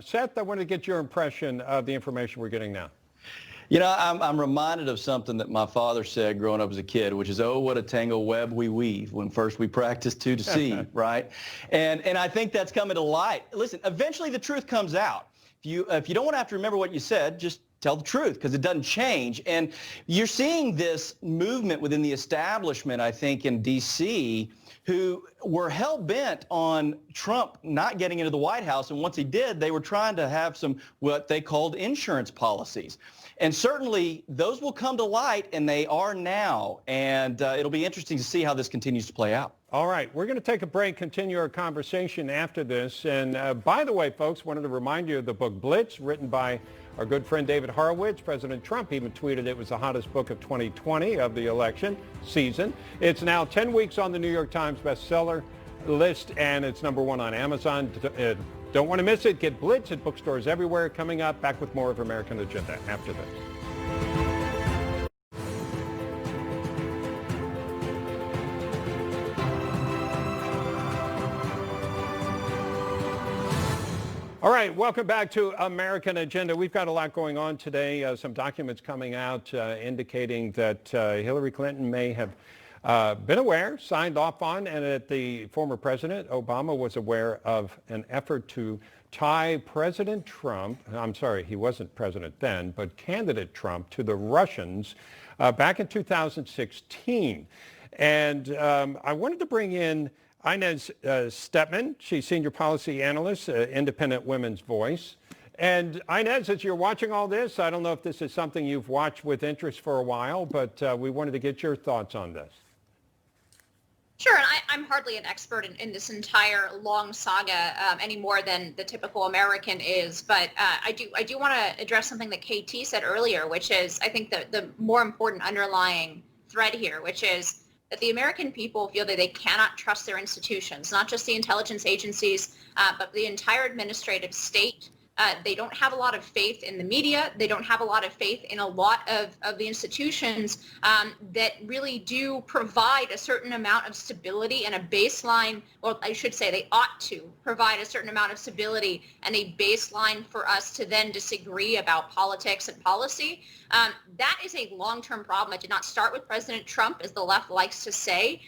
Seth, I want to get your impression of the information we're getting now. You know, I'm reminded of something that my father said growing up as a kid, which is, oh, what a tangled web we weave when first we practice to deceive, right? And I think that's coming to light. Listen, eventually the truth comes out. If you don't want to have to remember what you said, just tell the truth because it doesn't change. And you're seeing this movement within the establishment, I think, in D.C., who were hell-bent on Trump not getting into the White House. And once he did, they were trying to have some what they called insurance policies. And certainly those will come to light, and they are now. And it'll be interesting to see how this continues to play out. All right, we're going to take a break, continue our conversation after this. And by the way, folks, wanted to remind you of the book Blitz, written by our good friend David Horowitz. President Trump even tweeted it was the hottest book of 2020 of the election season. It's now 10 weeks on the New York Times bestseller list, and it's #1 on Amazon. Don't want to miss it. Get Blitz at bookstores everywhere. Coming up, back with more of American Agenda after this. All right, welcome back to American Agenda. We've got a lot going on today. Some documents coming out indicating that Hillary Clinton may have been aware, signed off on, and that the former president, Obama, was aware of an effort to tie President Trump, I'm sorry, he wasn't president then, but candidate Trump, to the Russians back in 2016. And I wanted to bring in Inez Stepman. She's senior policy analyst, Independent Women's Voice. And Inez, as you're watching all this, I don't know if this is something you've watched with interest for a while, but we wanted to get your thoughts on this. Sure, and I'm hardly an expert in this entire long saga any more than the typical American is, but I do want to address something that KT said earlier, which is I think the more important underlying thread here, which is that the American people feel that they cannot trust their institutions, not just the intelligence agencies, but the entire administrative state. They don't have a lot of faith in the media. They don't have a lot of faith in a lot of the institutions that really do provide a certain amount of stability and a baseline, or I should say they ought to provide a certain amount of stability and a baseline for us to then disagree about politics and policy. That is a long-term problem. It did not start with President Trump, as the left likes to say.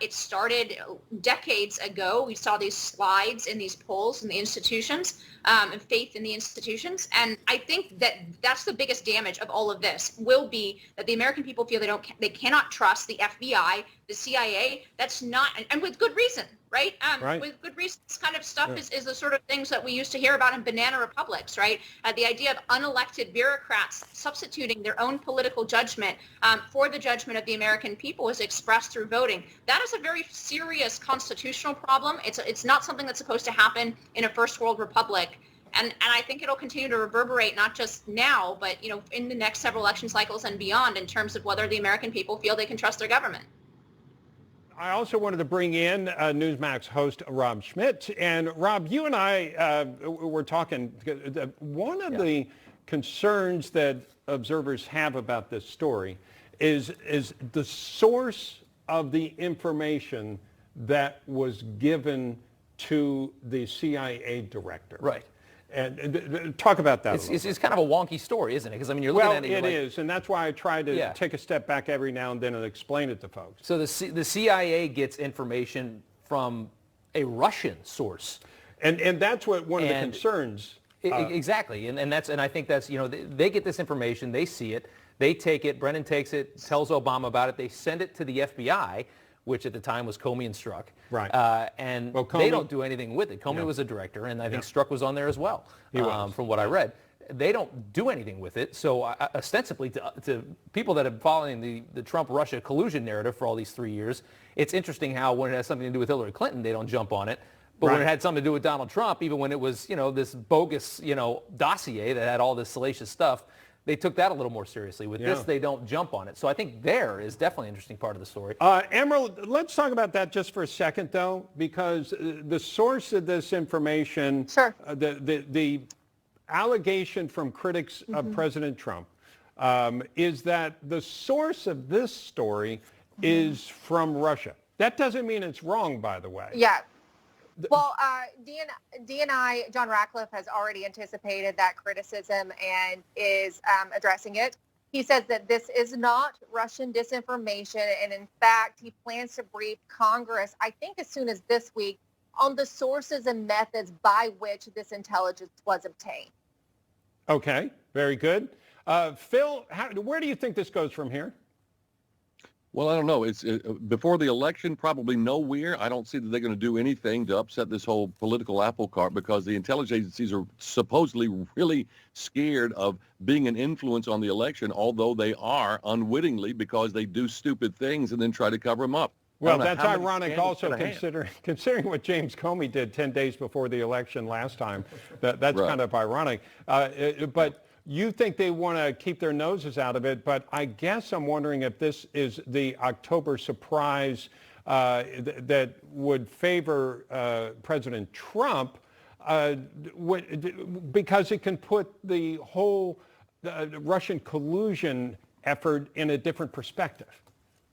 It started decades ago. We saw these slides in these polls in the institutions and faith in the institutions. And I think that that's the biggest damage of all of this will be that the American people feel they cannot trust the FBI, the CIA. That's not, and with good reason, right? Right. With good reason. This kind of stuff is the sort of things that we used to hear about in banana republics, right? The idea of unelected bureaucrats substituting their own political judgment for the judgment of the American people is expressed through voting. That is a very serious constitutional problem. It's not something that's supposed to happen in a first world republic. And I think it'll continue to reverberate not just now, but in the next several election cycles and beyond in terms of whether the American people feel they can trust their government. I also wanted to bring in Newsmax host Rob Schmitt. And Rob, you and I were talking. One of the concerns that observers have about this story is the source of the information that was given to the CIA director. Right. And talk about that. It's kind of a wonky story, isn't it? Because I mean, you're looking at it. Well, it is, and that's why I try to take a step back every now and then and explain it to folks. So the CIA gets information from a Russian source, and that's what one of the concerns. Exactly, and I think that's they get this information, they see it, they take it. Brennan takes it, tells Obama about it. They send it to the FBI, which at the time was Comey and Strzok. Right. And Comey, they don't do anything with it. Comey was a director, and I think Strzok was on there as well, from what I read. They don't do anything with it. So ostensibly, to people that have been following the Trump-Russia collusion narrative for all these 3 years, it's interesting how when it has something to do with Hillary Clinton, they don't jump on it. But when it had something to do with Donald Trump, even when it was, this bogus, dossier that had all this salacious stuff, they took that a little more seriously. With this, they don't jump on it. So I think there is definitely an interesting part of the story. Emerald, let's talk about that just for a second, though, because the source of this information, the allegation from critics of President Trump is that the source of this story is from Russia. That doesn't mean it's wrong, by the way. Yeah. Well, DNI, John Ratcliffe, has already anticipated that criticism and is addressing it. He says that this is not Russian disinformation, and in fact, he plans to brief Congress, I think as soon as this week, on the sources and methods by which this intelligence was obtained. Okay, very good. Phil, where do you think this goes from here? Well, I don't know. It's before the election, probably nowhere. I don't see that they're going to do anything to upset this whole political apple cart because the intelligence agencies are supposedly really scared of being an influence on the election, although they are unwittingly because they do stupid things and then try to cover them up. Well, that's ironic also considering what James Comey did 10 days before the election last time. That's right. Kind of ironic. But you think they want to keep their noses out of it, but I guess I'm wondering if this is the October surprise that would favor President Trump because it can put the whole Russian collusion effort in a different perspective.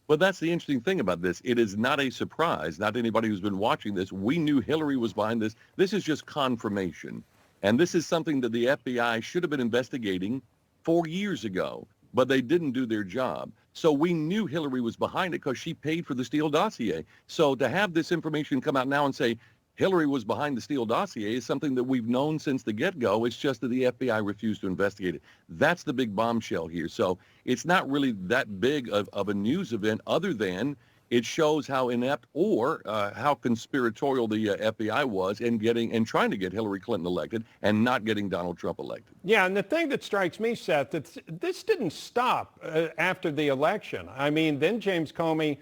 Well, that's the interesting thing about this. It is not a surprise. Not anybody who's been watching this. We knew Hillary was behind this. This is just confirmation. And this is something that the FBI should have been investigating 4 years ago, but they didn't do their job. So we knew Hillary was behind it because she paid for the Steele dossier. So to have this information come out now and say Hillary was behind the Steele dossier is something that we've known since the get-go. It's just that the FBI refused to investigate it. That's the big bombshell here. So it's not really that big of a news event other than it shows how inept or how conspiratorial the FBI was in trying to get Hillary Clinton elected and not getting Donald Trump elected. Yeah, and the thing that strikes me, Seth, that this didn't stop after the election. I mean, then James Comey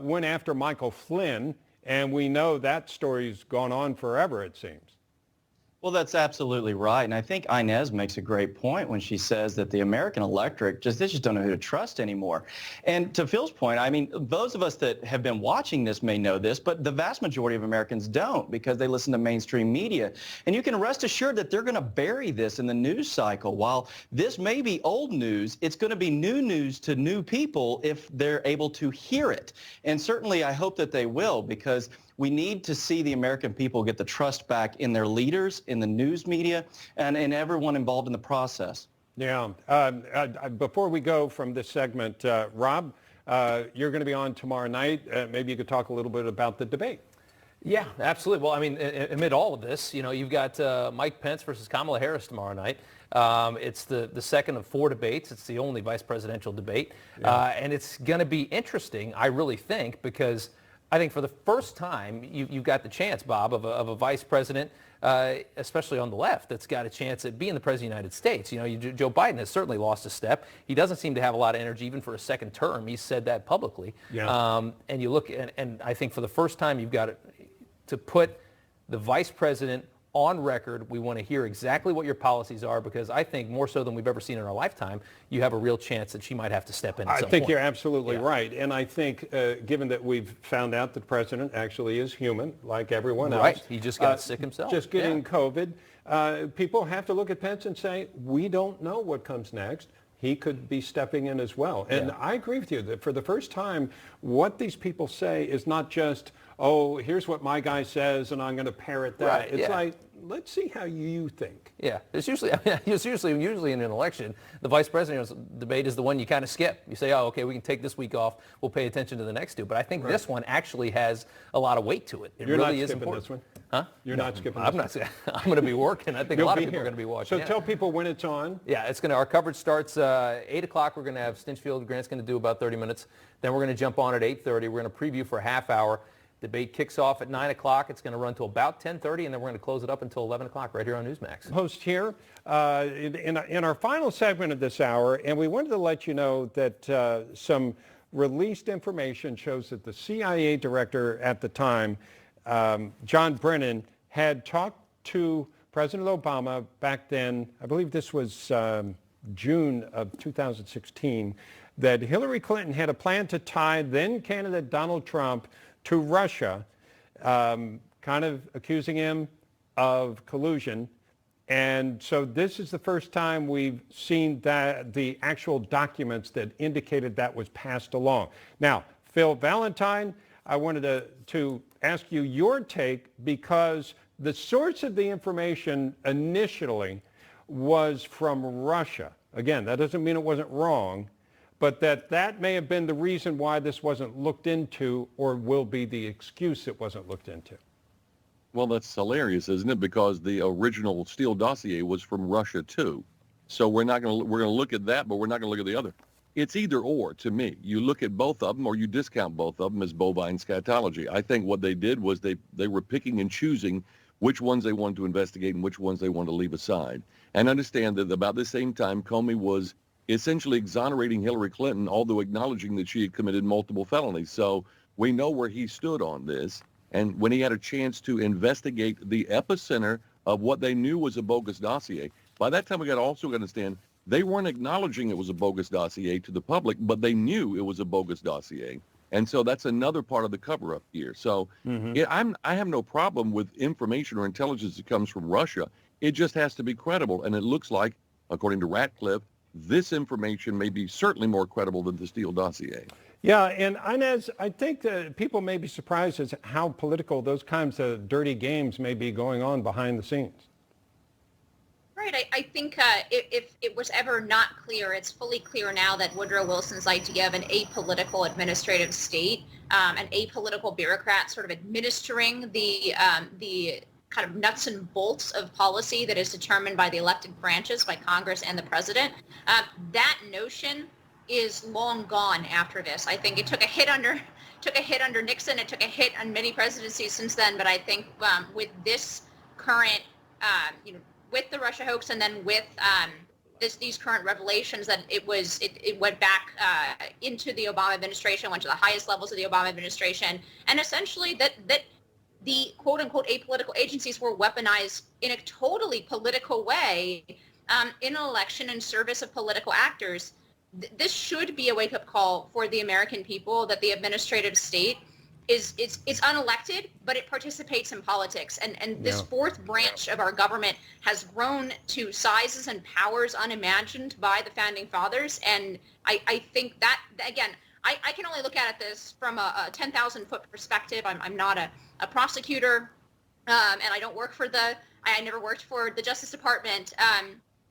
went after Michael Flynn, and we know that story's gone on forever, it seems. Well, that's absolutely right. And I think Inez makes a great point when she says that the American electorate they just don't know who to trust anymore. And to Phil's point, I mean, those of us that have been watching this may know this, but the vast majority of Americans don't because they listen to mainstream media. And you can rest assured that they're going to bury this in the news cycle. While this may be old news, it's going to be new news to new people if they're able to hear it. And certainly I hope that they will, because we need to see the American people get the trust back in their leaders, in the news media, and in everyone involved in the process. Yeah. Before we go from this segment, Rob, you're going to be on tomorrow night. Maybe you could talk a little bit about the debate. Yeah, absolutely. Well, I mean, amid all of this, you know, you've got Mike Pence versus Kamala Harris tomorrow night. It's the second of 4 debates. It's the only vice presidential debate. Yeah. And it's going to be interesting, I really think, because I think for the first time, you've got the chance, Bob, of a vice president, especially on the left, that's got a chance at being the president of the United States. You know, Joe Biden has certainly lost a step. He doesn't seem to have a lot of energy even for a second term. He's said that publicly. Yeah. And you look, and I think for the first time, you've got to put the vice president on record. We want to hear exactly what your policies are, because I think more so than we've ever seen in our lifetime, you have a real chance that she might have to step in at some point. I think you're absolutely right. And I think given that we've found out that the president actually is human, like everyone else. Right. He just got sick himself. Just getting COVID. People have to look at Pence and say, we don't know what comes next. He could be stepping in as well. And I agree with you that for the first time, what these people say is not just, oh, here's what my guy says and I'm going to parrot that. Right, it's like, let's see how you think. Yeah, it's usually in an election, the vice president's debate is the one you kind of skip. You say, oh, okay, we can take this week off. We'll pay attention to the next two. But I think this one actually has a lot of weight to it. It really is important. This one? Huh? You're not skipping this one? I'm going to be working. I think a lot of people are going to be watching. So tell people when it's on. Yeah, our coverage starts 8 o'clock. We're going to have Stinchfield. Grant's going to do about 30 minutes. Then we're going to jump on at 8:30. We're going to preview for a half hour. Debate kicks off at 9 o'clock. It's going to run to about 10:30, and then we're going to close it up until 11 o'clock right here on Newsmax. Host here in our final segment of this hour, and we wanted to let you know that some released information shows that the CIA director at the time, John Brennan, had talked to President Obama back then. I believe this was June of 2016, that Hillary Clinton had a plan to tie then candidate Donald Trump to Russia, kind of accusing him of collusion. And so this is the first time we've seen that the actual documents that indicated that was passed along. Now, Phil Valentine, I wanted to ask you your take, because the source of the information initially was from Russia. Again, that doesn't mean it wasn't wrong, but that may have been the reason why this wasn't looked into, or will be the excuse it wasn't looked into. Well, that's hilarious, isn't it? Because the original Steele dossier was from Russia too. So we're going to look at that, but we're not going to look at the other. It's either or to me. You look at both of them, or you discount both of them as bovine scatology. I think what they did was they were picking and choosing which ones they wanted to investigate and which ones they wanted to leave aside. And understand that about the same time, Comey was essentially exonerating Hillary Clinton, although acknowledging that she had committed multiple felonies. So we know where he stood on this. And when he had a chance to investigate the epicenter of what they knew was a bogus dossier, by that time we got to also understand they weren't acknowledging it was a bogus dossier to the public, but they knew it was a bogus dossier. And so that's another part of the cover-up here. So I have no problem with information or intelligence that comes from Russia. It just has to be credible. And it looks like, according to Ratcliffe, this information may be certainly more credible than the Steele dossier. Yeah, and Inez, I think that people may be surprised at how political those kinds of dirty games may be going on behind the scenes. Right. I think if it was ever not clear, it's fully clear now that Woodrow Wilson's idea of an apolitical administrative state, an apolitical bureaucrat sort of administering the kind of nuts and bolts of policy that is determined by the elected branches, by Congress and the president, that notion is long gone after this. I think it took a hit under Nixon. It took a hit on many presidencies since then. But I think with this current, with the Russia hoax, and then with these current revelations, that it went back into the Obama administration, went to the highest levels of the Obama administration, and essentially that the quote unquote apolitical agencies were weaponized in a totally political way in an election in service of political actors. This should be a wake-up call for the American people that the administrative state is unelected, but it participates in politics. And this fourth branch of our government has grown to sizes and powers unimagined by the founding fathers. And I think that, again, I can only look at this from a 10,000-foot perspective. I'm not a prosecutor, and I don't work for I never worked for the Justice Department.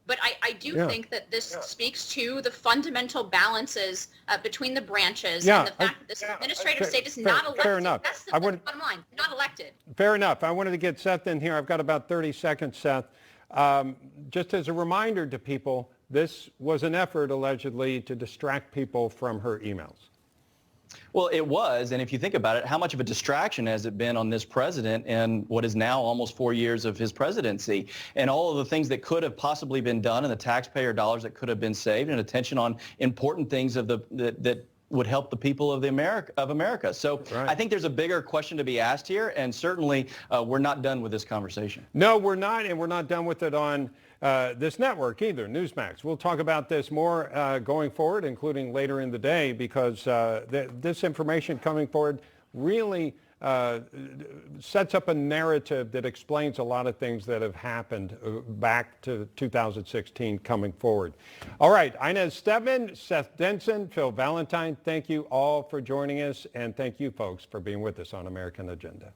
But I do think that this speaks to the fundamental balances between the branches and the fact that this administrative state is not elected. Fair enough. That's the bottom line, not elected. Fair enough. I wanted to get Seth in here. I've got about 30 seconds, Seth. Just as a reminder to people, this was an effort allegedly to distract people from her emails. Well, it was, and if you think about it, how much of a distraction has it been on this president in what is now almost 4 years of his presidency, and all of the things that could have possibly been done and the taxpayer dollars that could have been saved, and attention on important things that would help the people of America. So I think there's a bigger question to be asked here, and certainly we're not done with this conversation. No, we're not, and we're not done with it on this network either, Newsmax. We'll talk about this more going forward, including later in the day, because this information coming forward really sets up a narrative that explains a lot of things that have happened back to 2016 coming forward. All right, Inez Stedman, Seth Denson, Phil Valentine, thank you all for joining us, and thank you folks for being with us on American Agenda.